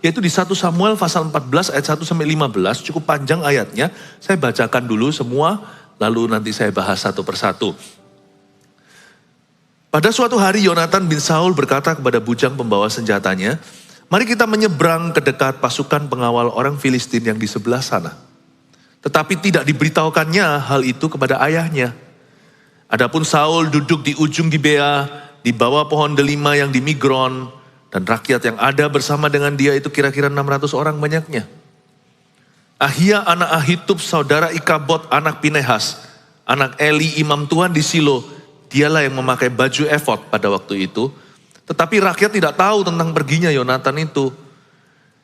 yaitu di 1 Samuel pasal 14 ayat 1 sampai 15, cukup panjang ayatnya. Saya bacakan dulu semua, lalu nanti saya bahas satu persatu. Pada suatu hari Yonatan bin Saul berkata kepada bujang pembawa senjatanya, "Mari kita menyeberang ke dekat pasukan pengawal orang Filistin yang di sebelah sana." Tetapi tidak diberitahukannya hal itu kepada ayahnya. Adapun Saul duduk di ujung Gibea, di bawah pohon delima yang di Migron, dan rakyat yang ada bersama dengan dia itu kira-kira 600 orang banyaknya. Ahia anak Ahitub, saudara Ikabod anak Pinehas, anak Eli imam Tuhan di Silo, dialah yang memakai baju efod pada waktu itu. Tetapi rakyat tidak tahu tentang perginya Yonatan itu.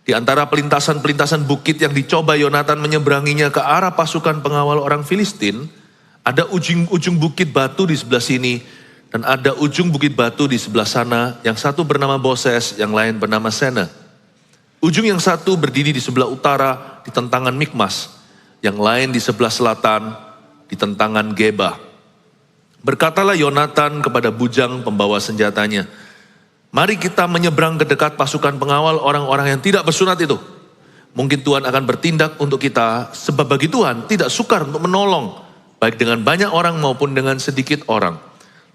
Di antara pelintasan-pelintasan bukit yang dicoba Yonatan menyeberanginya ke arah pasukan pengawal orang Filistin, ada ujung bukit batu di sebelah sini, dan ada ujung bukit batu di sebelah sana, yang satu bernama Boses, yang lain bernama Sena. Ujung yang satu berdiri di sebelah utara, di tentangan Mikmas, yang lain di sebelah selatan, di tentangan Geba. Berkatalah Yonatan kepada bujang pembawa senjatanya, "Mari kita menyeberang ke dekat pasukan pengawal orang-orang yang tidak bersunat itu. Mungkin Tuhan akan bertindak untuk kita, sebab bagi Tuhan tidak sukar untuk menolong, baik dengan banyak orang maupun dengan sedikit orang."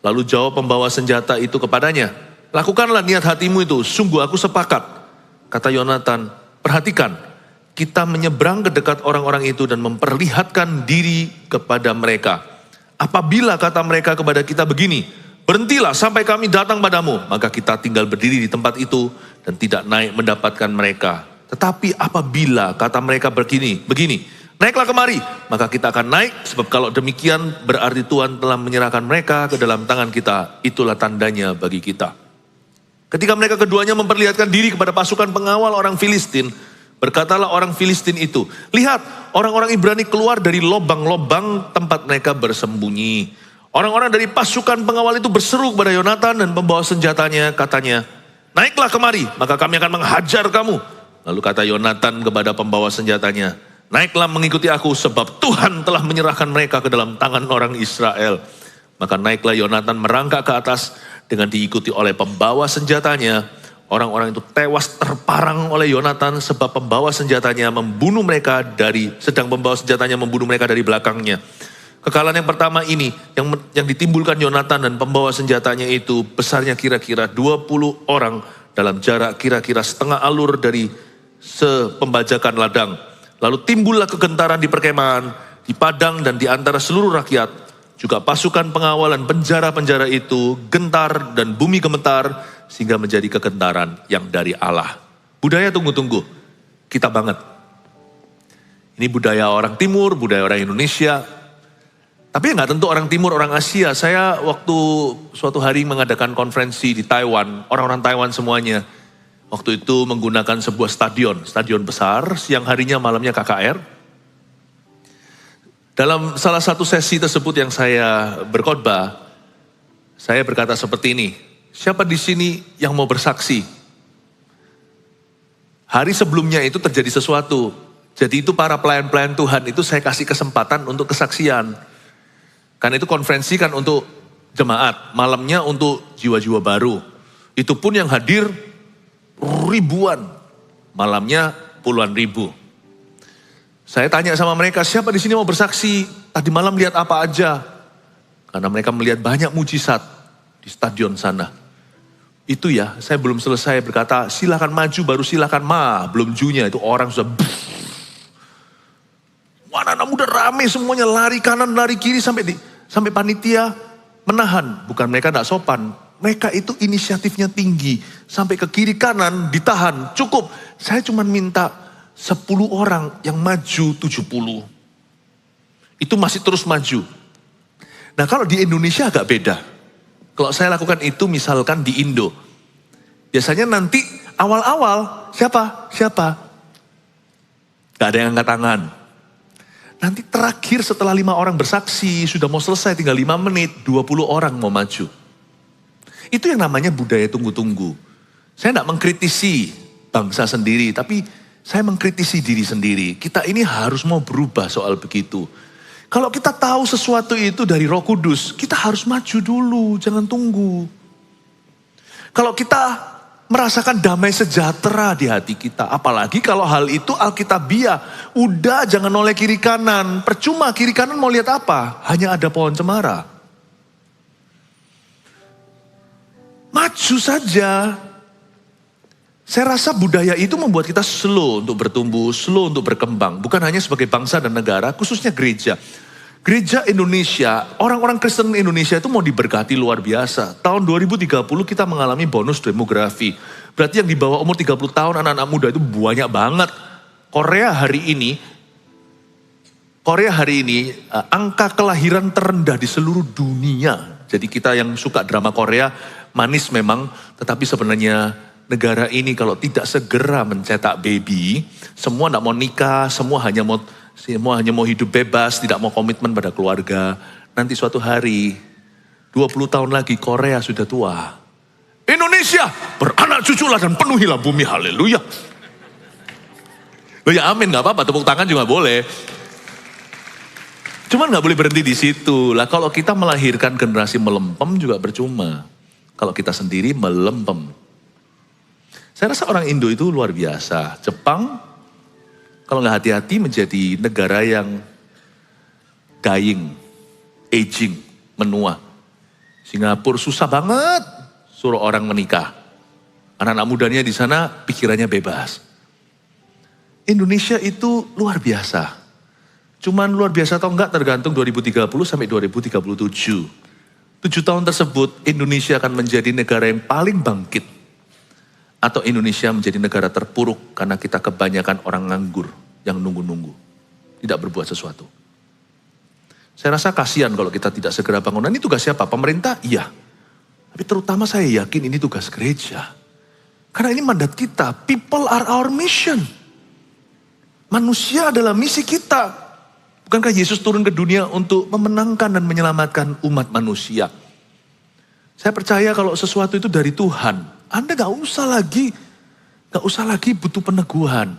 Lalu jawab pembawa senjata itu kepadanya, "Lakukanlah niat hatimu itu, sungguh aku sepakat." Kata Yonatan, "Perhatikan, kita menyeberang ke dekat orang-orang itu dan memperlihatkan diri kepada mereka. Apabila kata mereka kepada kita begini, 'Berhentilah sampai kami datang padamu,' maka kita tinggal berdiri di tempat itu dan tidak naik mendapatkan mereka. Tetapi apabila kata mereka begini, 'Naiklah kemari,' maka kita akan naik, sebab kalau demikian berarti Tuhan telah menyerahkan mereka ke dalam tangan kita. Itulah tandanya bagi kita." Ketika mereka keduanya memperlihatkan diri kepada pasukan pengawal orang Filistin, berkatalah orang Filistin itu, "Lihat, orang-orang Ibrani keluar dari lobang-lobang tempat mereka bersembunyi." Orang-orang dari pasukan pengawal itu berseru kepada Yonatan dan pembawa senjatanya, katanya, "Naiklah kemari, maka kami akan menghajar kamu." Lalu kata Yonatan kepada pembawa senjatanya, "Naiklah mengikuti aku, sebab Tuhan telah menyerahkan mereka ke dalam tangan orang Israel." Maka naiklah Yonatan merangkak ke atas dengan diikuti oleh pembawa senjatanya. Orang-orang itu tewas terparang oleh Yonatan, sebab pembawa senjatanya membunuh mereka sedang pembawa senjatanya membunuh mereka dari belakangnya. Kekalahan yang pertama ini yang ditimbulkan Yonatan dan pembawa senjatanya itu besarnya kira-kira 20 orang dalam jarak kira-kira setengah alur dari sepembajakan ladang. Lalu timbullah kegentaran di perkemahan, di padang dan di antara seluruh rakyat. Juga pasukan pengawal dan penjara-penjara itu gentar dan bumi gemetar, sehingga menjadi kegentaran yang dari Allah. Budaya tunggu-tunggu, kita banget. Ini budaya orang timur, budaya orang Indonesia. Tapi nggak tentu orang timur, orang Asia. Saya waktu suatu hari mengadakan konferensi di Taiwan, orang-orang Taiwan semuanya. Waktu itu menggunakan sebuah stadion besar, siang harinya malamnya KKR. Dalam salah satu sesi tersebut yang saya berkhotbah, saya berkata seperti ini, "Siapa di sini yang mau bersaksi?" Hari sebelumnya itu terjadi sesuatu. Jadi itu para pelayan-pelayan Tuhan itu saya kasih kesempatan untuk kesaksian. Karena itu konferensi kan untuk jemaat, malamnya untuk jiwa-jiwa baru. Itu pun yang hadir ribuan, malamnya puluhan ribu. Saya tanya sama mereka, "Siapa di sini mau bersaksi? Tadi malam lihat apa aja?" Karena mereka melihat banyak mujizat di stadion sana. Itu ya, saya belum selesai berkata, "Silakan maju," baru "silakan belum junya." Itu orang sudah anak-anak muda rame semuanya, lari kanan, lari kiri sampai panitia menahan. Bukan mereka tidak sopan, mereka itu inisiatifnya tinggi. Sampai ke kiri kanan ditahan, cukup. Saya cuma minta 10 orang yang maju 70. Itu masih terus maju. Nah kalau di Indonesia agak beda. Kalau saya lakukan itu misalkan di Indo. Biasanya nanti awal-awal siapa? Gak ada yang angkat tangan. Nanti terakhir setelah 5 orang bersaksi, sudah mau selesai tinggal 5 menit, 20 orang mau maju. Itu yang namanya budaya tunggu-tunggu. Saya tidak mengkritisi bangsa sendiri, tapi saya mengkritisi diri sendiri. Kita ini harus mau berubah soal begitu. Kalau kita tahu sesuatu itu dari Roh Kudus, kita harus maju dulu, jangan tunggu. Kalau kita merasakan damai sejahtera di hati kita. Apalagi kalau hal itu alkitabiah. Udah jangan noleh kiri kanan. Percuma kiri kanan mau lihat apa? Hanya ada pohon cemara. Maju saja. Saya rasa budaya itu membuat kita slow untuk bertumbuh, slow untuk berkembang. Bukan hanya sebagai bangsa dan negara, khususnya gereja. Gereja Indonesia, orang-orang Kristen Indonesia itu mau diberkati luar biasa. Tahun 2030 kita mengalami bonus demografi. Berarti yang di bawah umur 30 tahun anak-anak muda itu banyak banget. Korea hari ini angka kelahiran terendah di seluruh dunia. Jadi kita yang suka drama Korea manis memang, tetapi sebenarnya negara ini kalau tidak segera mencetak baby, semua tidak mau nikah, semua hanya mau hidup bebas, tidak mau komitmen pada keluarga. Nanti suatu hari, 20 tahun lagi Korea sudah tua. Indonesia, beranak cuculah dan penuhilah bumi, haleluya. Oh ya amin, gak apa-apa, tepuk tangan juga boleh. Cuman gak boleh berhenti di situ. Lah kalau kita melahirkan generasi melempem juga percuma. Kalau kita sendiri melempem. Saya rasa orang Indo itu luar biasa. Jepang, kalau nggak hati-hati menjadi negara yang dying, aging, menua. Singapura susah banget suruh orang menikah. Anak-anak mudanya di sana pikirannya bebas. Indonesia itu luar biasa. Cuman luar biasa atau enggak tergantung 2030 sampai 2037. 7 tahun tersebut Indonesia akan menjadi negara yang paling bangkit. Atau Indonesia menjadi negara terpuruk karena kita kebanyakan orang nganggur yang nunggu-nunggu. Tidak berbuat sesuatu. Saya rasa kasihan kalau kita tidak segera bangun. Nah, ini tugas siapa? Pemerintah? Iya. Tapi terutama saya yakin ini tugas gereja. Karena ini mandat kita. People are our mission. Manusia adalah misi kita. Bukankah Yesus turun ke dunia untuk memenangkan dan menyelamatkan umat manusia? Saya percaya kalau sesuatu itu dari Tuhan, Anda gak usah lagi butuh peneguhan.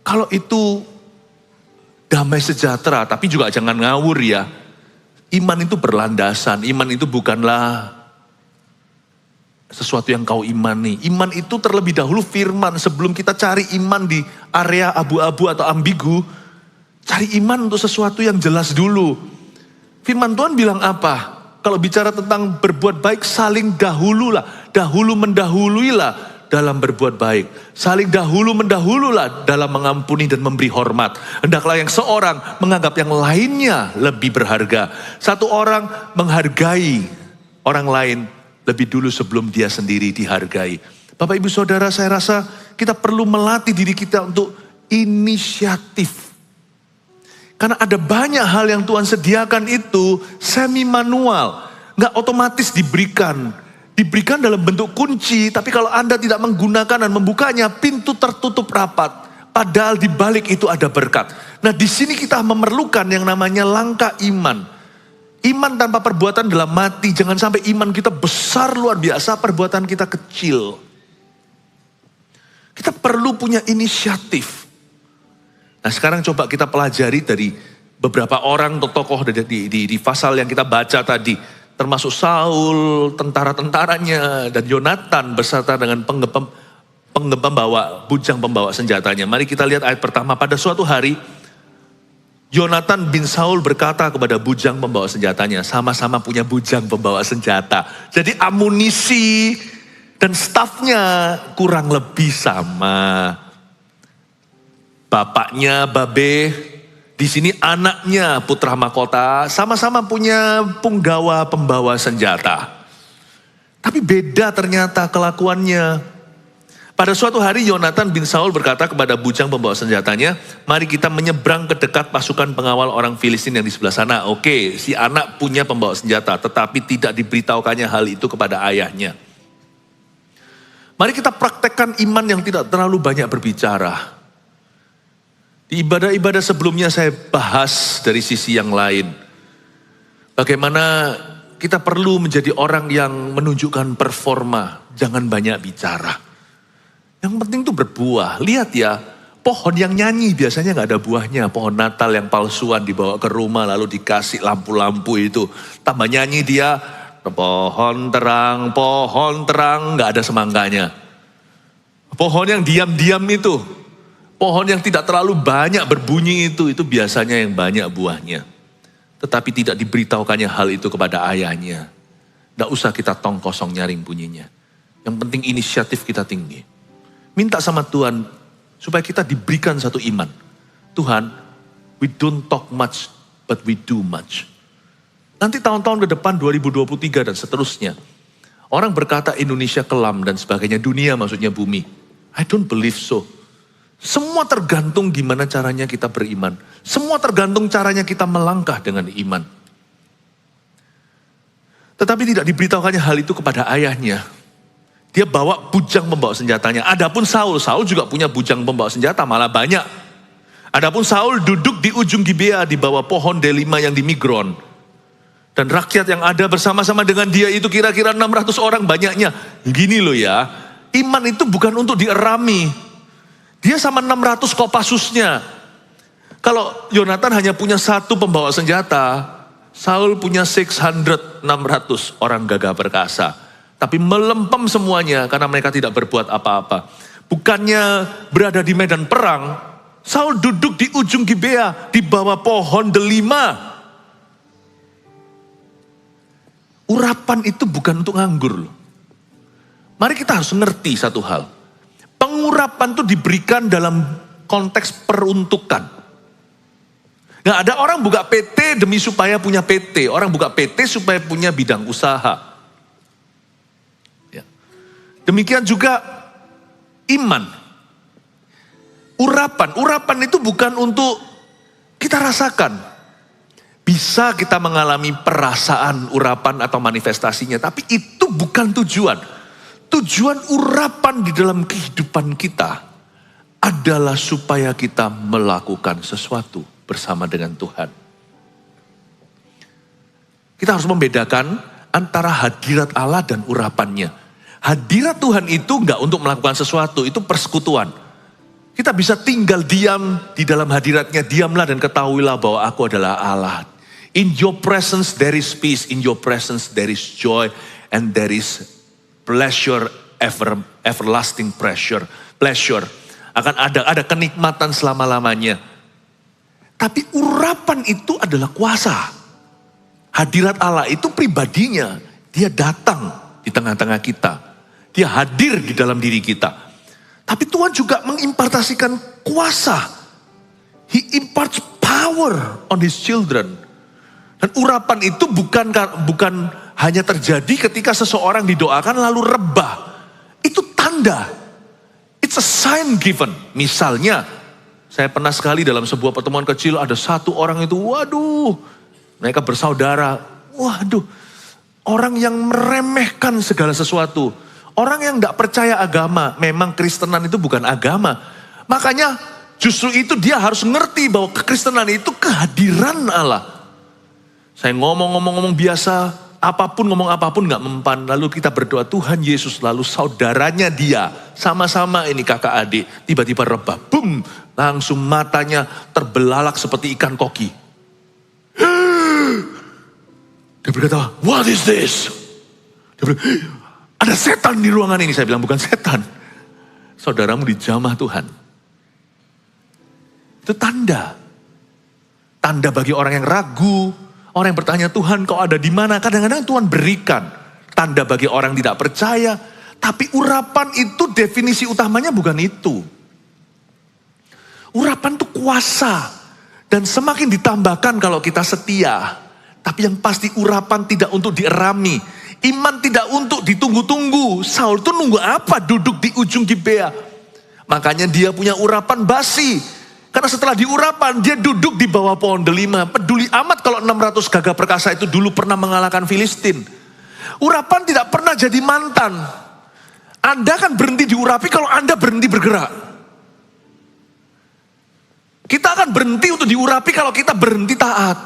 Kalau itu damai sejahtera, tapi juga jangan ngawur ya. Iman itu berlandasan, iman itu bukanlah sesuatu yang kau imani. Iman itu terlebih dahulu firman. Sebelum kita cari iman di area abu-abu atau ambigu, cari iman untuk sesuatu yang jelas dulu. Firman Tuhan bilang apa? Kalau bicara tentang berbuat baik, saling dahululah. Dahulu mendahuluilah dalam berbuat baik. Saling dahulu mendahululah dalam mengampuni dan memberi hormat. Hendaklah yang seorang menganggap yang lainnya lebih berharga. Satu orang menghargai orang lain lebih dulu sebelum dia sendiri dihargai. Bapak Ibu Saudara, saya rasa kita perlu melatih diri kita untuk inisiatif. Karena ada banyak hal yang Tuhan sediakan itu semi manual. Nggak otomatis diberikan. Diberikan dalam bentuk kunci. Tapi kalau Anda tidak menggunakan dan membukanya, pintu tertutup rapat. Padahal di balik itu ada berkat. Nah di sini kita memerlukan yang namanya langkah iman. Iman tanpa perbuatan dalam mati. Jangan sampai iman kita besar luar biasa, perbuatan kita kecil. Kita perlu punya inisiatif. Nah sekarang coba kita pelajari dari beberapa orang tokoh di pasal yang kita baca tadi. Termasuk Saul, tentara-tentaranya, dan Yonatan beserta dengan bujang pembawa senjatanya. Mari kita lihat ayat pertama. Pada suatu hari, Yonatan bin Saul berkata kepada bujang pembawa senjatanya. Sama-sama punya bujang pembawa senjata. Jadi amunisi dan stafnya kurang lebih sama. Bapaknya Babe, di sini anaknya putra mahkota, sama-sama punya punggawa pembawa senjata. Tapi beda ternyata kelakuannya. Pada suatu hari Yonatan bin Saul berkata kepada bujang pembawa senjatanya, mari kita menyeberang ke dekat pasukan pengawal orang Filistin yang di sebelah sana. Oke, si anak punya pembawa senjata, tetapi tidak diberitahukannya hal itu kepada ayahnya. Mari kita praktekkan iman yang tidak terlalu banyak berbicara. Di ibadah-ibadah sebelumnya saya bahas dari sisi yang lain. Bagaimana kita perlu menjadi orang yang menunjukkan performa, jangan banyak bicara. Yang penting itu berbuah. Lihat ya, pohon yang nyanyi biasanya gak ada buahnya. Pohon Natal yang palsuan dibawa ke rumah lalu dikasih lampu-lampu itu. Tambah nyanyi dia, pohon terang, gak ada semangganya. Pohon yang diam-diam itu, pohon yang tidak terlalu banyak berbunyi itu biasanya yang banyak buahnya. Tetapi tidak diberitahukannya hal itu kepada ayahnya. Tidak usah kita tong kosong nyaring bunyinya. Yang penting inisiatif kita tinggi. Minta sama Tuhan supaya kita diberikan satu iman. Tuhan, we don't talk much, but we do much. Nanti tahun-tahun ke depan 2023 dan seterusnya. Orang berkata Indonesia kelam dan sebagainya, dunia maksudnya bumi. I don't believe so. Semua tergantung gimana caranya kita beriman. Semua tergantung caranya kita melangkah dengan iman. Tetapi tidak diberitahukannya hal itu kepada ayahnya. Dia bawa bujang pembawa senjatanya. Adapun Saul juga punya bujang pembawa senjata, malah banyak. Adapun Saul duduk di ujung Gibea di bawah pohon delima yang di Migron. Dan rakyat yang ada bersama-sama dengan dia itu kira-kira 600 orang banyaknya. Gini loh ya, iman itu bukan untuk dierami. Dia sama 600 Kopasusnya. Kalau Yonatan hanya punya satu pembawa senjata, Saul punya 600 orang gagah perkasa. Tapi melempem semuanya karena mereka tidak berbuat apa-apa. Bukannya berada di medan perang, Saul duduk di ujung Gibea di bawah pohon delima. Urapan itu bukan untuk nganggur loh. Mari kita harus ngerti satu hal. Pengurapan itu diberikan dalam konteks peruntukan. Nggak ada orang buka PT demi supaya punya PT. Orang buka PT supaya punya bidang usaha. Ya. Demikian juga iman. Urapan itu bukan untuk kita rasakan. Bisa kita mengalami perasaan urapan atau manifestasinya. Tapi itu bukan tujuan. Tujuan urapan di dalam kehidupan kita adalah supaya kita melakukan sesuatu bersama dengan Tuhan. Kita harus membedakan antara hadirat Allah dan urapannya. Hadirat Tuhan itu enggak untuk melakukan sesuatu, itu persekutuan. Kita bisa tinggal diam di dalam hadiratnya, diamlah dan ketahuilah bahwa aku adalah Allah. In your presence there is peace, in your presence there is joy, and there is pleasure, everlasting pleasure. Akan ada kenikmatan selama-lamanya. Tapi urapan itu adalah kuasa. Hadirat Allah itu pribadinya. Dia datang di tengah-tengah kita. Dia hadir di dalam diri kita. Tapi Tuhan juga mengimpartasikan kuasa. He imparts power on his children. Dan urapan itu bukan hanya terjadi ketika seseorang didoakan lalu rebah. Itu tanda. It's a sign given. Misalnya, saya pernah sekali dalam sebuah pertemuan kecil ada satu orang itu, waduh, mereka bersaudara. Waduh, orang yang meremehkan segala sesuatu. Orang yang gak percaya agama. Memang Kristenan itu bukan agama. Makanya justru itu dia harus ngerti bahwa kekristenan itu kehadiran Allah. Saya ngomong biasa, ngomong apapun gak mempan. Lalu kita berdoa, Tuhan Yesus, lalu saudaranya dia, sama-sama ini kakak adik, tiba-tiba rebah, boom, langsung matanya terbelalak seperti ikan koki. Dia berkata, what is this? Dia berkata, ada setan di ruangan ini. Saya bilang, bukan setan. Saudaramu dijamah Tuhan. Itu tanda. Tanda bagi orang yang ragu. Orang yang bertanya, Tuhan kau ada di mana? Kadang-kadang Tuhan berikan tanda bagi orang yang tidak percaya. Tapi urapan itu definisi utamanya bukan itu. Urapan itu kuasa. Dan semakin ditambahkan kalau kita setia. Tapi yang pasti urapan tidak untuk dierami. Iman tidak untuk ditunggu-tunggu. Saul itu nunggu apa? Duduk di ujung Gibea. Makanya dia punya urapan basi. Karena setelah diurapan, dia duduk di bawah pohon delima. Peduli amat kalau 600 gagah perkasa itu dulu pernah mengalahkan Filistin. Urapan tidak pernah jadi mantan. Anda kan berhenti diurapi kalau Anda berhenti bergerak. Kita akan berhenti untuk diurapi kalau kita berhenti taat.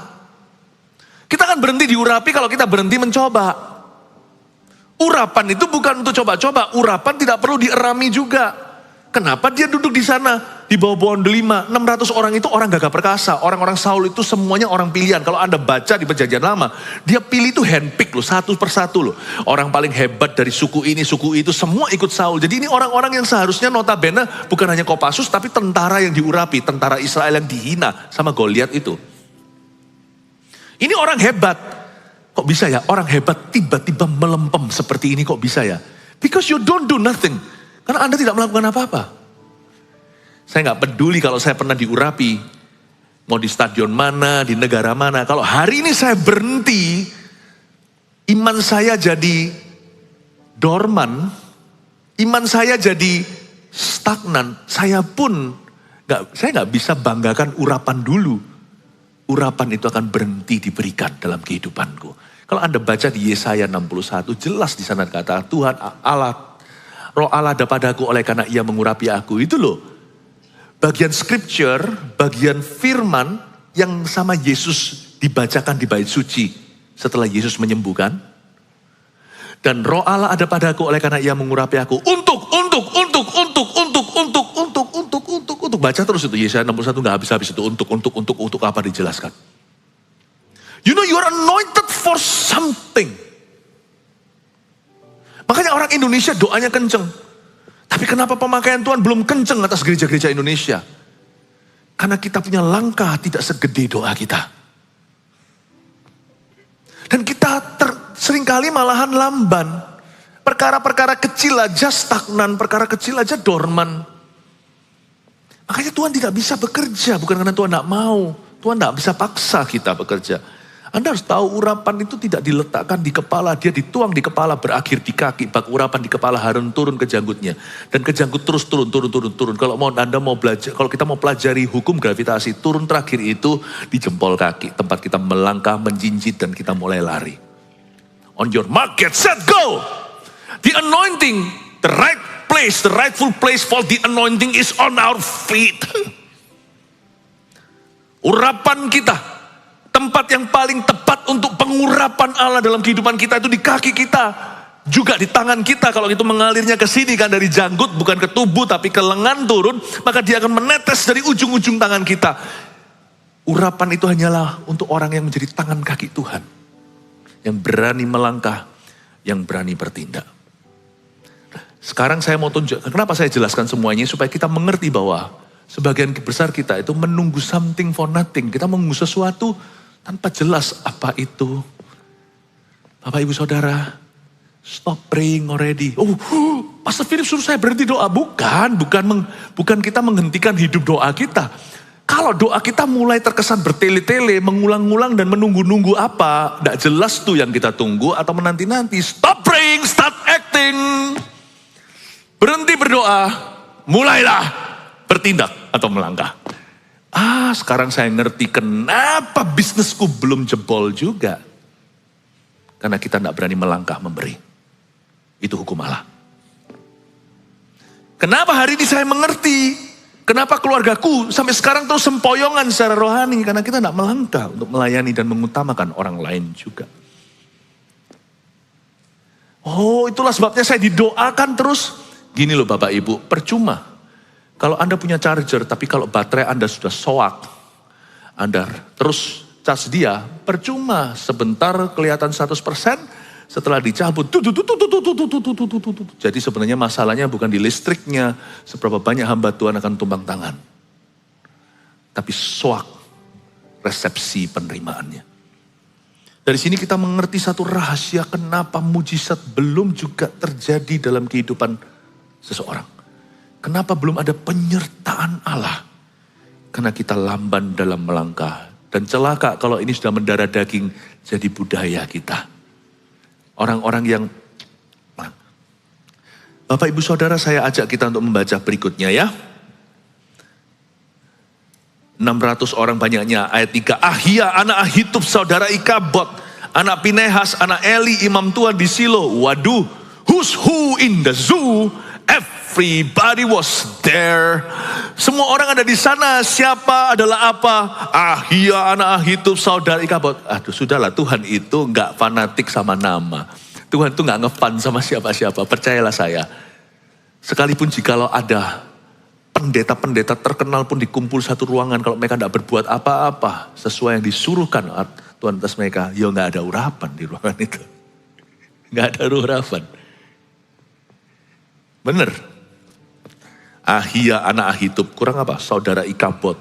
Kita akan berhenti diurapi kalau kita berhenti mencoba. Urapan itu bukan untuk coba-coba. Urapan tidak perlu dierami juga. Kenapa dia duduk di sana? di bawah pohon delima. 600 orang itu orang gagah perkasa. Orang-orang Saul itu semuanya orang pilihan. Kalau Anda baca di perjanjian lama, dia pilih itu handpick loh, satu persatu loh. Orang paling hebat dari suku ini, suku itu, semua ikut Saul. Jadi ini orang-orang yang seharusnya notabene bukan hanya Kopassus, tapi tentara yang diurapi, tentara Israel yang dihina sama Goliat itu. Ini orang hebat. Kok bisa ya orang hebat tiba-tiba melempem seperti ini, kok bisa ya? Because you don't do nothing. Karena Anda tidak melakukan apa-apa. Saya nggak peduli kalau saya pernah diurapi. Mau di stadion mana, di negara mana. Kalau hari ini saya berhenti, iman saya jadi dorman, iman saya jadi stagnan. Saya nggak bisa banggakan urapan dulu. Urapan itu akan berhenti diberikan dalam kehidupanku. Kalau Anda baca di Yesaya 61, jelas di sana kata, Tuhan Allah, Roh Allah ada padaku oleh karena ia mengurapi aku. Itu loh, bagian scripture, bagian firman yang sama Yesus dibacakan di bait suci setelah Yesus menyembuhkan. Dan Roh Allah ada padaku oleh karena ia mengurapi aku untuk. Baca terus itu, Yesaya 61 gak habis-habis itu, untuk apa dijelaskan. You know you are anointed for something. Makanya orang Indonesia doanya kenceng. Tapi kenapa pemakaian Tuhan belum kenceng atas gereja-gereja Indonesia? Karena kita punya langkah tidak segede doa kita. Dan kita seringkali malahan lamban. Perkara-perkara kecil aja stagnan, perkara kecil aja dorman. Makanya Tuhan tidak bisa bekerja, bukan karena Tuhan tidak mau. Tuhan tidak bisa paksa kita bekerja. Anda harus tahu urapan itu tidak diletakkan di kepala, dia dituang di kepala, berakhir di kaki. Bak urapan di kepala Harun turun ke janggutnya. Dan ke janggut terus turun. Kalau Anda mau belajar, kalau kita mau pelajari hukum gravitasi, turun terakhir itu di jempol kaki. Tempat kita melangkah, menjinjit, dan kita mulai lari. On your mark, get set, go! The anointing, the right place, the rightful place for the anointing is on our feet. Urapan kita, tempat yang paling tepat untuk pengurapan Allah dalam kehidupan kita itu di kaki kita. Juga di tangan kita, kalau itu mengalirnya ke sini kan dari janggut, bukan ke tubuh tapi ke lengan turun, maka dia akan menetes dari ujung-ujung tangan kita. Urapan itu hanyalah untuk orang yang menjadi tangan kaki Tuhan. Yang berani melangkah, yang berani bertindak. Sekarang saya mau tunjukkan, kenapa saya jelaskan semuanya, supaya kita mengerti bahwa sebagian besar kita itu menunggu something for nothing. Kita menunggu sesuatu tanpa jelas apa itu. Bapak Ibu Saudara, stop praying already. Pastor Philip suruh saya berhenti doa. Bukan kita menghentikan hidup doa kita. Kalau doa kita mulai terkesan bertele-tele, mengulang-ulang dan menunggu-nunggu apa, tidak jelas tuh yang kita tunggu atau menanti-nanti. Stop praying, start acting. Berhenti berdoa, mulailah bertindak atau melangkah. Sekarang saya ngerti kenapa bisnisku belum jebol juga. Karena kita tidak berani melangkah memberi. Itu hukum Allah. Kenapa hari ini saya mengerti? Kenapa keluargaku sampai sekarang terus sempoyongan secara rohani? Karena kita tidak melangkah untuk melayani dan mengutamakan orang lain juga. Itulah sebabnya saya didoakan terus. Gini loh Bapak Ibu, percuma. Kalau Anda punya charger, tapi kalau baterai Anda sudah soak, Anda terus cas dia, percuma. Sebentar kelihatan 100%, setelah dicabut, jadi sebenarnya masalahnya bukan di listriknya, seberapa banyak hamba Tuhan akan tumbang tangan. Tapi soak resepsi penerimaannya. Dari sini kita mengerti satu rahasia kenapa mujizat belum juga terjadi dalam kehidupan seseorang. Kenapa belum ada penyertaan Allah? Karena kita lamban dalam melangkah. Dan celaka kalau ini sudah mendarah daging jadi budaya kita. Orang-orang yang... Bapak Ibu Saudara, saya ajak kita untuk membaca berikutnya ya. 600 orang banyaknya, ayat 3. Ahia anak Ahitub saudara Ikabod, anak Pinehas, anak Eli imam Tuhan di Silo. Waduh, who's who in the zoo? Everybody was there. Semua orang ada di sana. Siapa adalah apa? Ahia anak Ahitub saudara Ikabod. Sudahlah, Tuhan itu gak fanatik sama nama. Tuhan itu gak ngefan sama siapa-siapa. Percayalah saya. Sekalipun jikalau ada pendeta-pendeta terkenal pun dikumpul satu ruangan. Kalau mereka tidak berbuat apa-apa sesuai yang disuruhkan Tuhan atas mereka, ya nggak ada urapan di ruangan itu. Nggak ada urapan. Bener. Ahia anak Ahitub, kurang apa? Saudara Ikabod.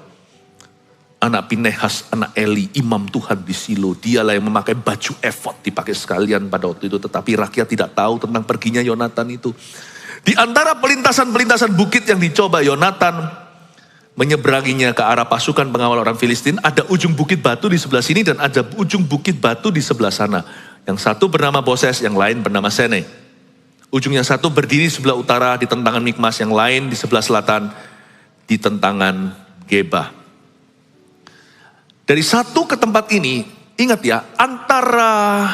Anak Pinehas, anak Eli, imam Tuhan di Silo. Dialah yang memakai baju efod, dipakai sekalian pada waktu itu. Tetapi rakyat tidak tahu tentang perginya Yonatan itu. Di antara pelintasan-pelintasan bukit yang dicoba Yonatan menyeberanginya ke arah pasukan pengawal orang Filistin, ada ujung bukit batu di sebelah sini dan ada ujung bukit batu di sebelah sana. Yang satu bernama Boses, yang lain bernama Sene. Ujung yang satu berdiri sebelah utara di tentangan Mikmas, yang lain di sebelah selatan di tentangan Geba. Dari satu ke tempat ini, ingat ya, antara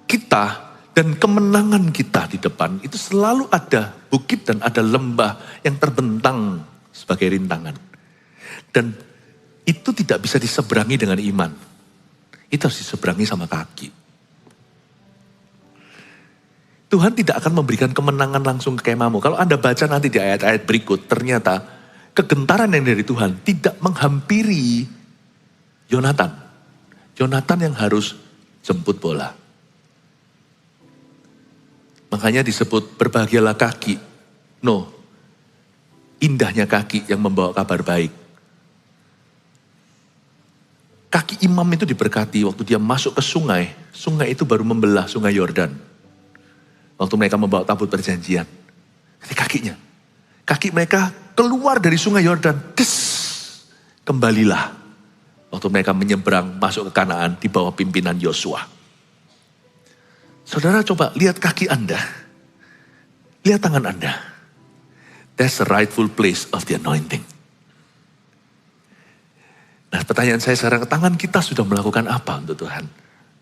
kita dan kemenangan kita di depan, itu selalu ada bukit dan ada lembah yang terbentang sebagai rintangan. Dan itu tidak bisa diseberangi dengan iman. Itu harus diseberangi sama kaki. Tuhan tidak akan memberikan kemenangan langsung ke kemahmu. Kalau Anda baca nanti di ayat-ayat berikut, ternyata kegentaran yang dari Tuhan tidak menghampiri Yonatan. Yonatan yang harus jemput bola. Makanya disebut berbahagialah kaki. No, indahnya kaki yang membawa kabar baik. Kaki imam itu diberkati waktu dia masuk ke sungai. Sungai itu baru membelah sungai Yordan. Waktu mereka membawa tabut perjanjian. Ini kakinya. Kaki mereka keluar dari sungai Yordan. Kembalilah. Waktu mereka menyeberang masuk ke Kanaan di bawah pimpinan Yosua. Saudara coba lihat kaki Anda. Lihat tangan Anda. That's the rightful place of the anointing. Nah, pertanyaan saya sekarang, tangan kita sudah melakukan apa untuk Tuhan?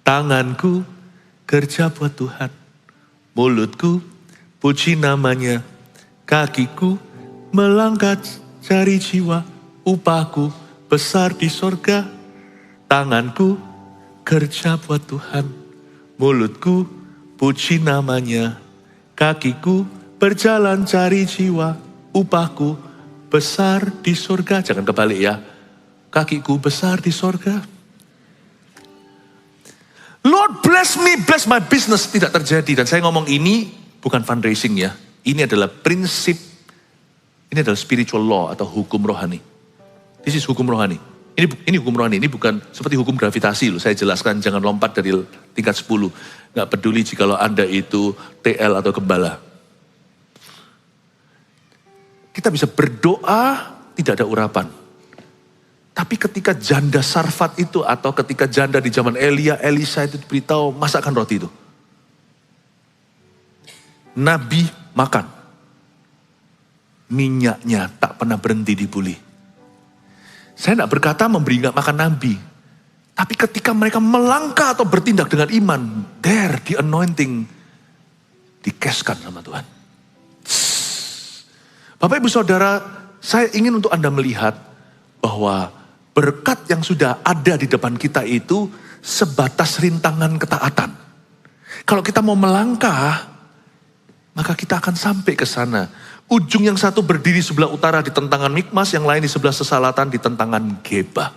Tanganku kerja buat Tuhan. Mulutku puji namanya. Kakiku melangkah cari jiwa. Upahku besar di sorga. Tanganku kerja buat Tuhan. Mulutku puji namanya. Kakiku berjalan cari jiwa. Upahku besar di sorga. Jangan kebalik ya. Kakiku besar di sorga. Lord bless me, bless my business. Tidak terjadi. Dan saya ngomong ini bukan fundraising ya. Ini adalah prinsip. Ini adalah spiritual law atau hukum rohani. This is hukum rohani. Ini hukum rohani. Ini bukan seperti hukum gravitasi loh. Saya jelaskan jangan lompat dari tingkat 10. Nggak peduli jikalau Anda itu TL atau gembala. Kita bisa berdoa tidak ada urapan. Tapi ketika janda Sarfat itu atau ketika janda di zaman Elia, Elisa itu diberitahu masakan roti itu. Nabi makan. Minyaknya tak pernah berhenti dibuli. Saya tidak berkata memberi makan Nabi. Tapi ketika mereka melangkah atau bertindak dengan iman, there the anointing dikeskan sama Tuhan. Bapak Ibu Saudara, saya ingin untuk Anda melihat bahwa berkat yang sudah ada di depan kita itu sebatas rintangan ketaatan. Kalau kita mau melangkah, maka kita akan sampai ke sana. Ujung yang satu berdiri sebelah utara di tentangan Mikmas, yang lain di sebelah selatan di tentangan Geba.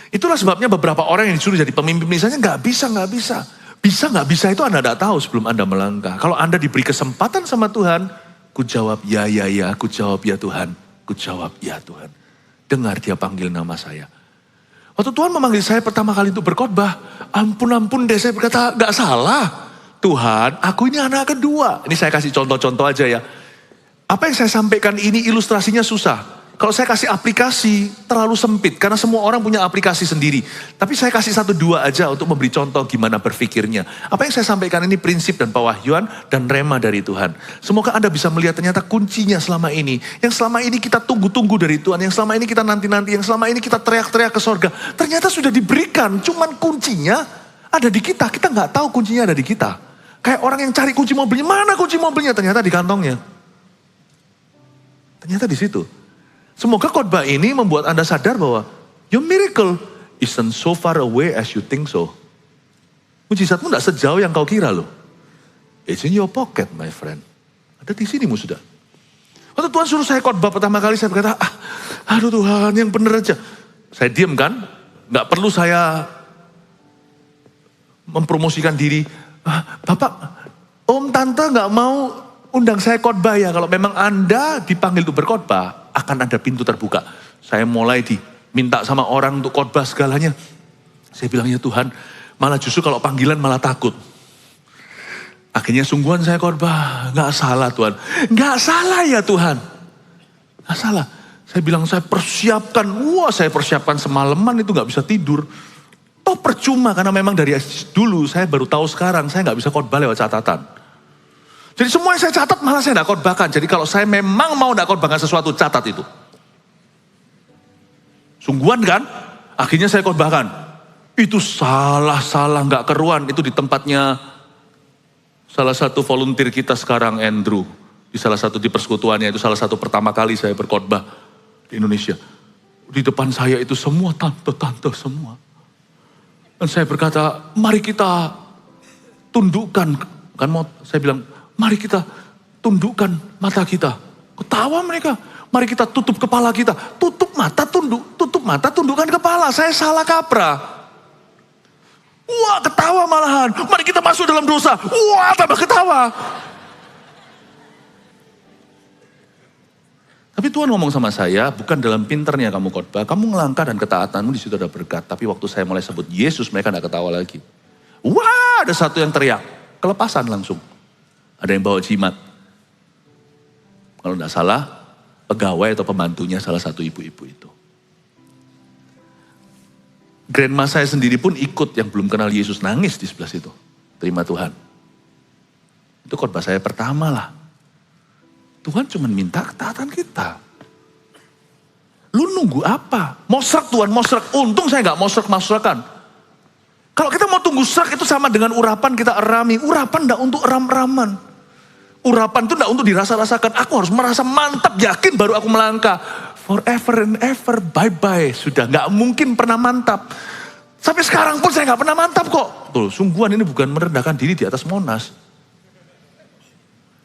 Itulah sebabnya beberapa orang yang disuruh jadi pemimpin misalnya nggak bisa. Bisa nggak bisa itu Anda tidak tahu sebelum Anda melangkah. Kalau Anda diberi kesempatan sama Tuhan, ku jawab ya, ku jawab ya Tuhan, ku jawab ya Tuhan. Dengar dia panggil nama saya. Waktu Tuhan memanggil saya pertama kali untuk berkhotbah, ampun deh, saya berkata gak salah. Tuhan, aku ini anak kedua. Ini saya kasih contoh-contoh aja ya. Apa yang saya sampaikan ini ilustrasinya susah. Kalau saya kasih aplikasi terlalu sempit karena semua orang punya aplikasi sendiri. Tapi saya kasih 1-2 aja untuk memberi contoh gimana berpikirnya. Apa yang saya sampaikan ini prinsip dan pewahyuan dan rema dari Tuhan. Semoga Anda bisa melihat ternyata kuncinya selama ini. Yang selama ini kita tunggu-tunggu dari Tuhan. Yang selama ini kita nanti-nanti. Yang selama ini kita teriak-teriak ke sorga. Ternyata sudah diberikan. Cuman kuncinya ada di kita. Kita nggak tahu kuncinya ada di kita. Kayak orang yang cari kunci mobilnya. Mana kunci mobilnya? Ternyata di kantongnya. Ternyata di situ. Semoga khotbah ini membuat Anda sadar bahwa your miracle isn't so far away as you think so. Mujizatmu tidak sejauh yang kau kira loh. It's in your pocket, my friend. Ada di sinimu sudah. Waktu Tuhan suruh saya khotbah pertama kali, saya berkata, aduh Tuhan yang bener aja. Saya diem kan, gak perlu saya mempromosikan diri. Bapak, Om Tante gak mau undang saya khotbah ya. Kalau memang Anda dipanggil untuk berkhotbah, akan ada pintu terbuka. Saya mulai diminta sama orang untuk khotbah segalanya. Saya bilang, ya Tuhan, malah justru kalau panggilan malah takut. Akhirnya sungguhan saya khotbah, gak salah Tuhan. Gak salah ya Tuhan. Gak salah. Saya bilang saya persiapkan, saya persiapkan semalaman itu gak bisa tidur. Toh percuma karena memang dari dulu saya baru tahu sekarang saya gak bisa khotbah lewat catatan. Jadi semua yang saya catat malah saya gak khotbahkan. Jadi kalau saya memang mau gak khotbahkan sesuatu, catat itu. Sungguhan kan? Akhirnya saya khotbahkan. Itu salah gak keruan. Itu di tempatnya salah satu volunteer kita sekarang, Andrew. Di salah satu di persekutuannya, itu salah satu pertama kali saya berkhotbah di Indonesia. Di depan saya itu semua tante-tante semua. Dan saya berkata, mari kita tundukkan. Kan saya bilang, mari kita tundukkan mata kita. Ketawa mereka. Mari kita tutup kepala kita. Tutup mata, tundukkan kepala. Saya salah kaprah. Wah, ketawa malahan. Mari kita masuk dalam dosa. Wah, tambah ketawa. Tapi Tuhan ngomong sama saya, bukan dalam pinternya kamu khotbah. Kamu ngelangkah dan ketaatanmu di situ ada berkat. Tapi waktu saya mulai sebut Yesus, mereka gak ketawa lagi. Wah, ada satu yang teriak. Kelepasan langsung. Ada yang bawa jimat. Kalau gak salah, pegawai atau pembantunya salah satu ibu-ibu itu. Grandma saya sendiri pun ikut yang belum kenal Yesus, nangis di sebelah situ. Terima Tuhan. Itu khotbah saya pertama lah. Tuhan cuma minta ketaatan kita. Lu nunggu apa? Mosrak Tuhan, mosrak. Untung saya gak mosrak-mosrakan. Kalau kita mau tunggu serak itu sama dengan urapan kita erami. Urapan gak untuk eram-eraman. Urapan itu gak untuk dirasa-rasakan. Aku harus merasa mantap, yakin baru aku melangkah. Forever and ever, bye-bye. Sudah gak mungkin pernah mantap. Sampai sekarang pun saya gak pernah mantap kok. Tuh, sungguhan ini bukan merendahkan diri di atas Monas.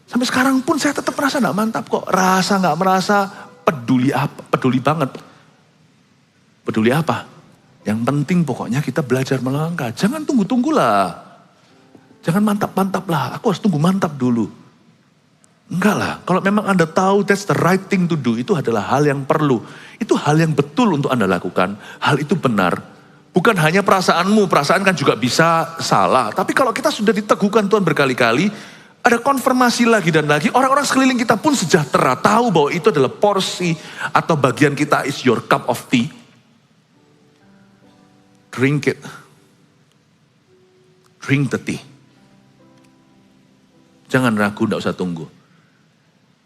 Sampai sekarang pun saya tetap merasa gak mantap kok. Rasa gak merasa peduli apa, peduli banget. Peduli apa? Yang penting pokoknya kita belajar melangkah. Jangan tunggu-tunggulah. Jangan mantap-mantap lah. Aku harus tunggu mantap dulu. Enggak lah. Kalau memang Anda tahu that's the right thing to do. Itu adalah hal yang perlu. Itu hal yang betul untuk Anda lakukan. Hal itu benar. Bukan hanya perasaanmu. Perasaan kan juga bisa salah. Tapi kalau kita sudah diteguhkan Tuhan berkali-kali. Ada konfirmasi lagi dan lagi. Orang-orang sekeliling kita pun sejahtera. Tahu bahwa itu adalah porsi atau bagian kita is your cup of tea. Drink it. Drink the tea. Jangan ragu, tidak usah tunggu.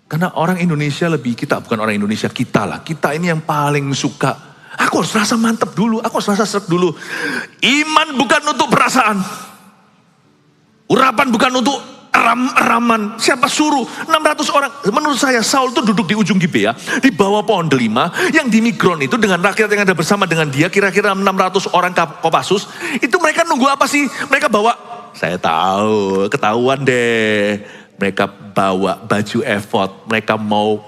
Karena orang Indonesia kita bukan orang Indonesia, kita lah. Kita ini yang paling suka. Aku harus rasa mantap dulu, aku harus rasa serak dulu. Iman bukan untuk perasaan. Urapan bukan untuk eram-eraman. Siapa suruh? 600 orang. Menurut saya Saul itu duduk di ujung Gibea. Di bawah pohon delima. Yang di Migron itu dengan rakyat yang ada bersama dengan dia. Kira-kira 600 orang Kopassus. Itu mereka nunggu apa sih? Mereka bawa, saya tahu, ketahuan deh. Mereka bawa baju efod. Mereka mau